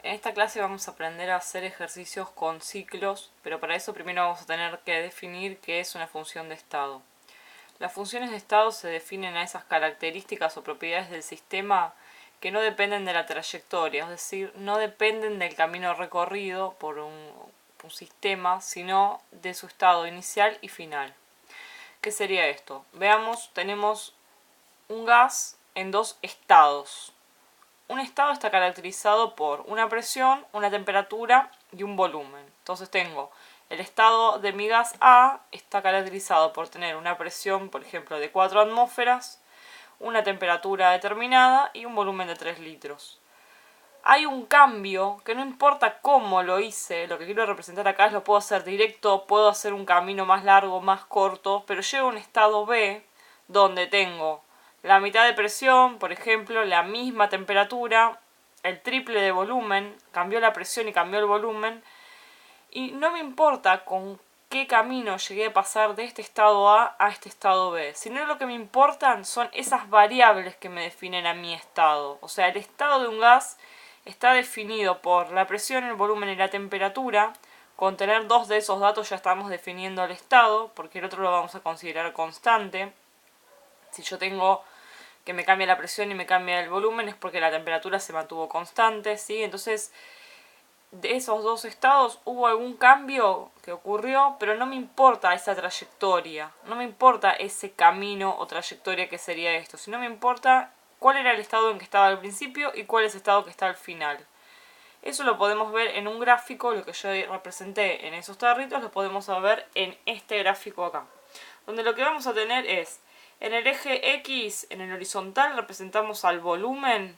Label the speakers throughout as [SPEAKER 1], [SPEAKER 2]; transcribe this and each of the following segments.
[SPEAKER 1] En esta clase vamos a aprender a hacer ejercicios con ciclos, pero para eso primero vamos a tener que definir qué es una función de estado. Las funciones de estado se definen a esas características o propiedades del sistema que no dependen de la trayectoria, es decir, no dependen del camino recorrido por un sistema, sino de su estado inicial y final. ¿Qué sería esto? Veamos, tenemos un gas en dos estados. Un estado está caracterizado por una presión, una temperatura y un volumen. Entonces tengo el estado de mi gas A está caracterizado por tener una presión, por ejemplo, de 4 atmósferas, una temperatura determinada y un volumen de 3 litros. Hay un cambio que no importa cómo lo hice, lo que quiero representar acá es lo puedo hacer directo, puedo hacer un camino más largo, más corto, pero llego a un estado B donde tengo la mitad de presión, por ejemplo, la misma temperatura, el triple de volumen, cambió la presión y cambió el volumen, y no me importa con qué camino llegué a pasar de este estado A este estado B, sino lo que me importan son esas variables que me definen a mi estado. O sea, el estado de un gas está definido por la presión, el volumen y la temperatura. Con tener dos de esos datos ya estamos definiendo el estado, porque el otro lo vamos a considerar constante. Si yo tengo que me cambia la presión y me cambia el volumen es porque la temperatura se mantuvo constante, ¿sí? Entonces, de esos dos estados hubo algún cambio que ocurrió, pero no me importa esa trayectoria, no me importa ese camino o trayectoria que sería esto, sino me importa cuál era el estado en que estaba al principio y cuál es el estado que está al final. Eso lo podemos ver en un gráfico, lo que yo representé en esos tarritos lo podemos ver en este gráfico acá, donde lo que vamos a tener es, en el eje X, en el horizontal, representamos al volumen,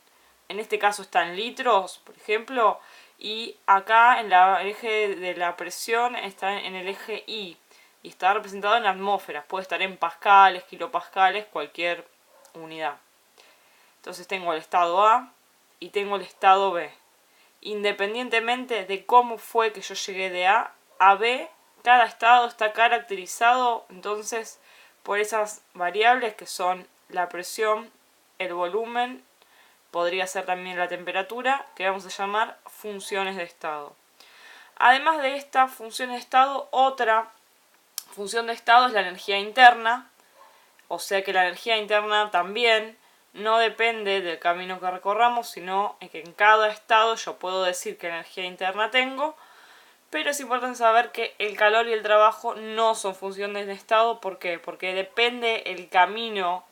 [SPEAKER 1] en este caso está en litros, por ejemplo, y acá en el eje de la presión está en el eje Y, y está representado en atmósferas, puede estar en pascales, kilopascales, cualquier unidad. Entonces tengo el estado A y tengo el estado B. Independientemente de cómo fue que yo llegué de A a B, cada estado está caracterizado entonces por esas variables que son la presión, el volumen, podría ser también la temperatura, que vamos a llamar funciones de estado. Además de estas funciones de estado, otra función de estado es la energía interna, o sea que la energía interna también no depende del camino que recorramos, sino que en cada estado yo puedo decir qué energía interna tengo, pero es importante saber que el calor y el trabajo no son funciones de estado. ¿Por qué? Porque depende el camino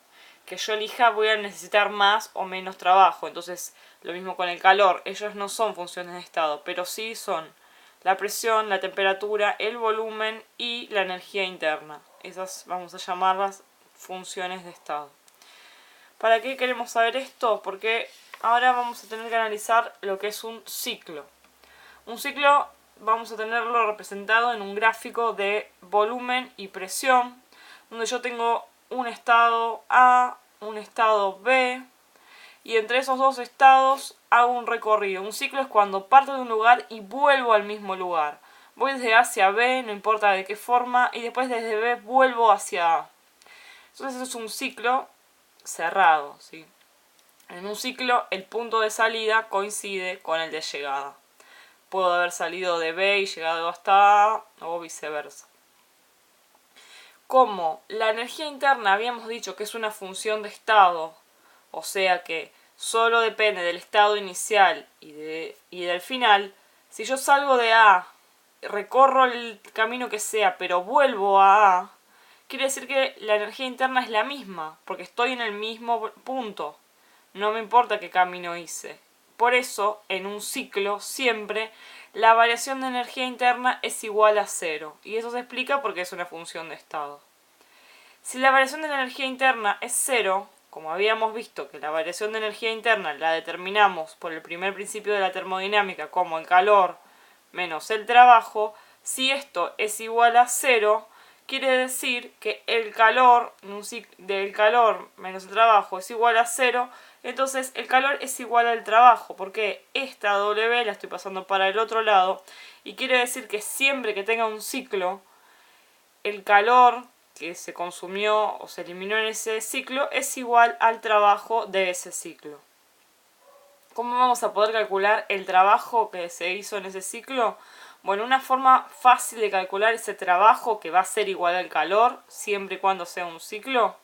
[SPEAKER 1] que yo elija, voy a necesitar más o menos trabajo. Entonces, lo mismo con el calor, ellos no son funciones de estado, pero sí son la presión, la temperatura, el volumen y la energía interna. Esas vamos a llamarlas funciones de estado. ¿Para qué queremos saber esto? Porque ahora vamos a tener que analizar lo que es un ciclo. Un ciclo vamos a tenerlo representado en un gráfico de volumen y presión, donde yo tengo un estado A, un estado B, y entre esos dos estados hago un recorrido. Un ciclo es cuando parto de un lugar y vuelvo al mismo lugar. Voy desde A hacia B, no importa de qué forma, y después desde B vuelvo hacia A. Entonces eso es un ciclo cerrado, ¿sí? En un ciclo el punto de salida coincide con el de llegada. Puedo haber salido de B y llegado hasta A o viceversa. Como la energía interna habíamos dicho que es una función de estado, o sea que solo depende del estado inicial y del final, si yo salgo de A, recorro el camino que sea, pero vuelvo a A, quiere decir que la energía interna es la misma, porque estoy en el mismo punto. No me importa qué camino hice. Por eso, en un ciclo, siempre la variación de energía interna es igual a cero. Y eso se explica porque es una función de estado. Si la variación de la energía interna es cero, como habíamos visto que la variación de energía interna la determinamos por el primer principio de la termodinámica como el calor menos el trabajo, si esto es igual a cero, quiere decir que el calor del calor menos el trabajo es igual a cero, entonces el calor es igual al trabajo, porque esta W la estoy pasando para el otro lado, y quiere decir que siempre que tenga un ciclo, el calor que se consumió o se eliminó en ese ciclo es igual al trabajo de ese ciclo. ¿Cómo vamos a poder calcular el trabajo que se hizo en ese ciclo? Bueno, una forma fácil de calcular ese trabajo, que va a ser igual al calor, siempre y cuando sea un ciclo,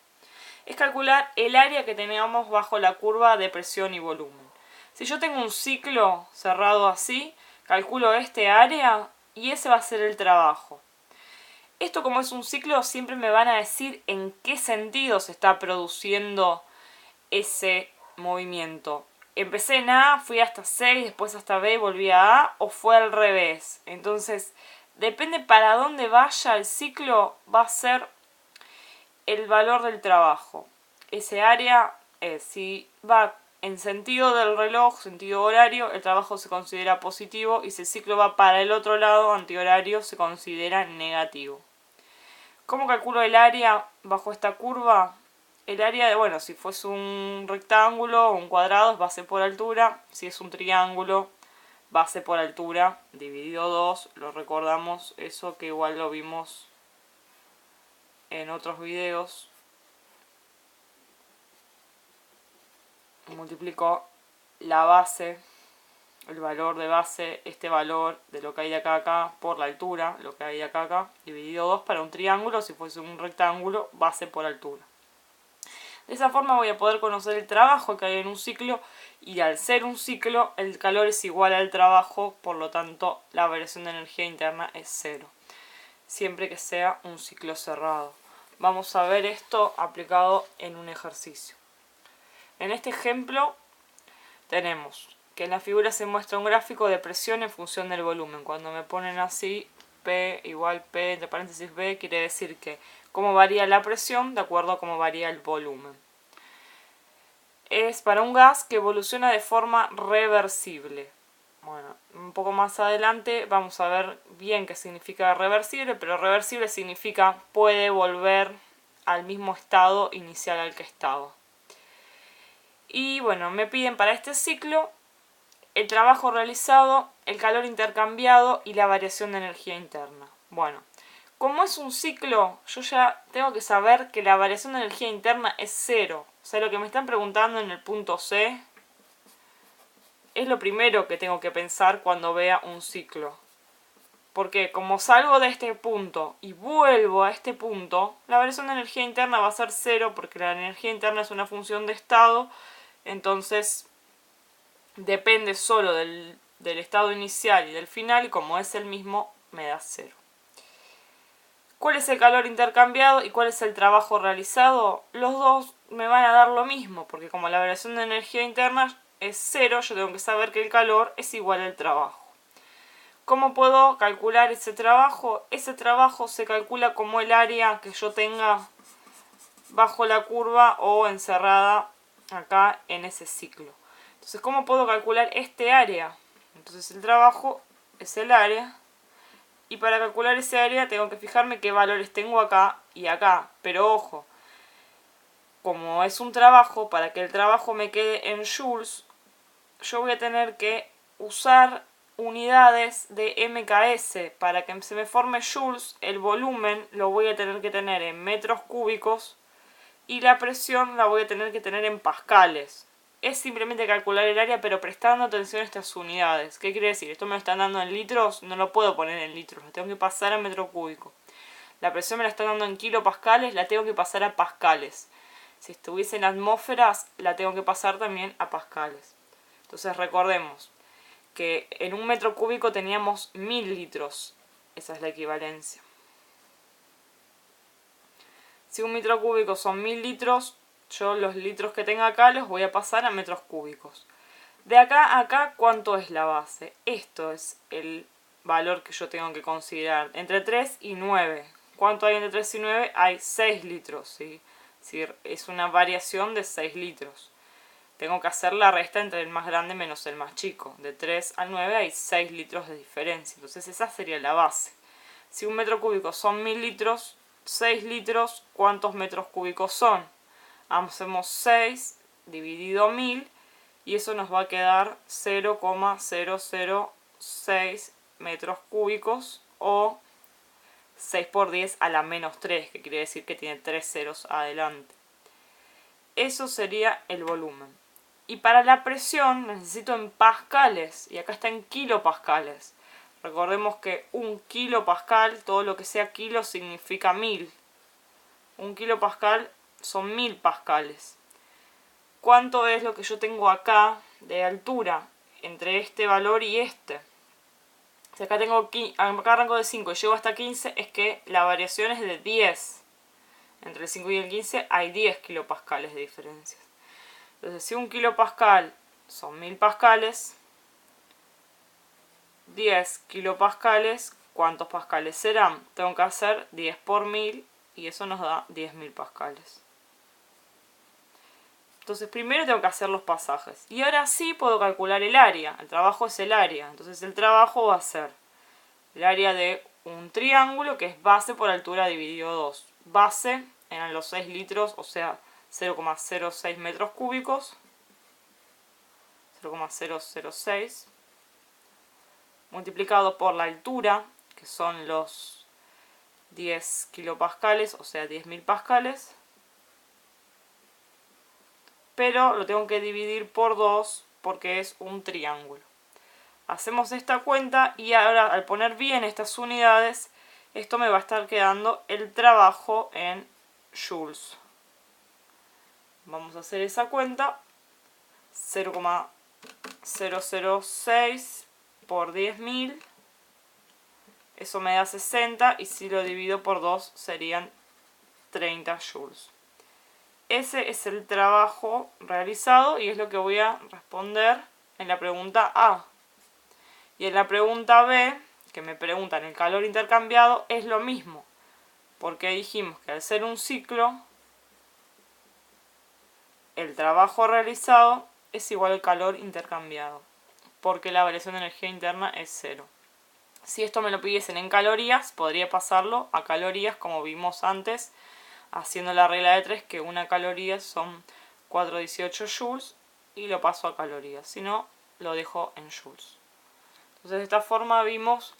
[SPEAKER 1] es calcular el área que tengamos bajo la curva de presión y volumen. Si yo tengo un ciclo cerrado así, calculo este área y ese va a ser el trabajo. Esto, como es un ciclo, siempre me van a decir en qué sentido se está produciendo ese movimiento. Empecé en A, fui hasta C, después hasta B y volví a A, o fue al revés. Entonces, depende para dónde vaya el ciclo, va a ser el valor del trabajo. Ese área, si va en sentido del reloj, sentido horario, el trabajo se considera positivo, y si el ciclo va para el otro lado, antihorario, se considera negativo. ¿Cómo calculo el área bajo esta curva? El área, bueno, si fuese un rectángulo o un cuadrado es base por altura. Si es un triángulo, base por altura dividido 2. Lo recordamos, eso que igual lo vimos en otros videos. Multiplico la base, el valor de base, este valor de lo que hay de acá a acá, por la altura, lo que hay de acá a acá, dividido 2 para un triángulo. Si fuese un rectángulo, base por altura. De esa forma voy a poder conocer el trabajo que hay en un ciclo, y al ser un ciclo el calor es igual al trabajo, por lo tanto la variación de energía interna es cero, siempre que sea un ciclo cerrado. Vamos a ver esto aplicado en un ejercicio. En este ejemplo tenemos que en la figura se muestra un gráfico de presión en función del volumen. Cuando me ponen así, P igual P entre paréntesis B, quiere decir que cómo varía la presión de acuerdo a cómo varía el volumen. Es para un gas que evoluciona de forma reversible. Bueno, un poco más adelante vamos a ver bien qué significa reversible, pero reversible significa puede volver al mismo estado inicial al que estaba. Y bueno, me piden para este ciclo el trabajo realizado, el calor intercambiado y la variación de energía interna. Bueno, como es un ciclo, yo ya tengo que saber que la variación de energía interna es cero. O sea, lo que me están preguntando en el punto C es lo primero que tengo que pensar cuando vea un ciclo. Porque como salgo de este punto y vuelvo a este punto, la variación de energía interna va a ser cero, porque la energía interna es una función de estado. Entonces depende solo del estado inicial y del final, y como es el mismo, me da cero. ¿Cuál es el calor intercambiado y cuál es el trabajo realizado? Los dos me van a dar lo mismo, porque como la variación de energía interna es cero, yo tengo que saber que el calor es igual al trabajo. ¿Cómo puedo calcular ese trabajo? Ese trabajo se calcula como el área que yo tenga bajo la curva o encerrada acá en ese ciclo. Entonces, ¿cómo puedo calcular este área? Entonces, el trabajo es el área. Y para calcular ese área tengo que fijarme qué valores tengo acá y acá. Pero ojo, como es un trabajo, para que el trabajo me quede en joules, yo voy a tener que usar unidades de MKS. Para que se me forme joules, el volumen lo voy a tener que tener en metros cúbicos y la presión la voy a tener que tener en pascales. Es simplemente calcular el área, pero prestando atención a estas unidades. ¿Qué quiere decir? Esto me lo están dando en litros, no lo puedo poner en litros, lo tengo que pasar a metro cúbico. La presión me la están dando en kilopascales, la tengo que pasar a pascales. Si estuviese en atmósferas, la tengo que pasar también a pascales. Entonces recordemos que en un metro cúbico teníamos 1000 litros. Esa es la equivalencia. Si un metro cúbico son 1000 litros, yo los litros que tenga acá los voy a pasar a metros cúbicos. De acá a acá, ¿cuánto es la base? Esto es el valor que yo tengo que considerar. Entre 3 y 9. ¿Cuánto hay entre 3 y 9? Hay 6 litros, ¿sí? Es decir, es una variación de 6 litros. Tengo que hacer la resta entre el más grande menos el más chico. De 3 al 9 hay 6 litros de diferencia. Entonces esa sería la base. Si un metro cúbico son 1000 litros, 6 litros, ¿cuántos metros cúbicos son? Hacemos 6 dividido 1000 y eso nos va a quedar 0,006 metros cúbicos, o 6 por 10 a la menos 3, que quiere decir que tiene 3 ceros adelante. Eso sería el volumen. Y para la presión necesito en pascales, y acá está en kilopascales. Recordemos que un kilopascal, todo lo que sea kilo significa 1000. Un kilopascal son 1000 pascales. ¿Cuánto es lo que yo tengo acá de altura entre este valor y este? Si acá arranco de 5 y llego hasta 15, es que la variación es de 10. Entre el 5 y el 15 hay 10 kilopascales de diferencia. Entonces, si un kilopascal son 1000 pascales, 10 kilopascales, ¿cuántos pascales serán? Tengo que hacer 10 por 1000 y eso nos da 10.000 pascales. Entonces primero tengo que hacer los pasajes. Y ahora sí puedo calcular el área. El trabajo es el área. Entonces el trabajo va a ser el área de un triángulo que es base por altura dividido 2. Base eran los 6 litros, o sea 0,06 metros cúbicos. 0,006. Multiplicado por la altura, que son los 10 kilopascales, o sea 10.000 pascales. Pero lo tengo que dividir por 2 porque es un triángulo. Hacemos esta cuenta y ahora al poner bien estas unidades, esto me va a estar quedando el trabajo en joules. Vamos a hacer esa cuenta. 0,006 por 10.000. Eso me da 60 y si lo divido por 2 serían 30 joules. Ese es el trabajo realizado y es lo que voy a responder en la pregunta A. Y en la pregunta B, que me preguntan el calor intercambiado, es lo mismo. Porque dijimos que al ser un ciclo, el trabajo realizado es igual al calor intercambiado. Porque la variación de energía interna es 0. Si esto me lo pidiesen en calorías, podría pasarlo a calorías como vimos antes, haciendo la regla de 3, que una caloría son 418 joules, y lo paso a calorías. Si no, lo dejo en joules. Entonces de esta forma vimos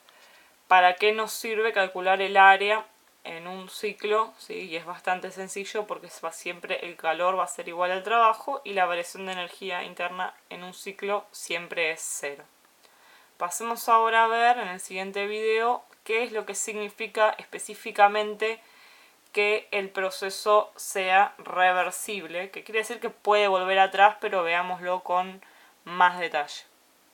[SPEAKER 1] para qué nos sirve calcular el área en un ciclo, ¿sí? Y es bastante sencillo porque siempre el calor va a ser igual al trabajo y la variación de energía interna en un ciclo siempre es 0. Pasemos ahora a ver en el siguiente video qué es lo que significa específicamente que el proceso sea reversible, que quiere decir que puede volver atrás, pero veámoslo con más detalle.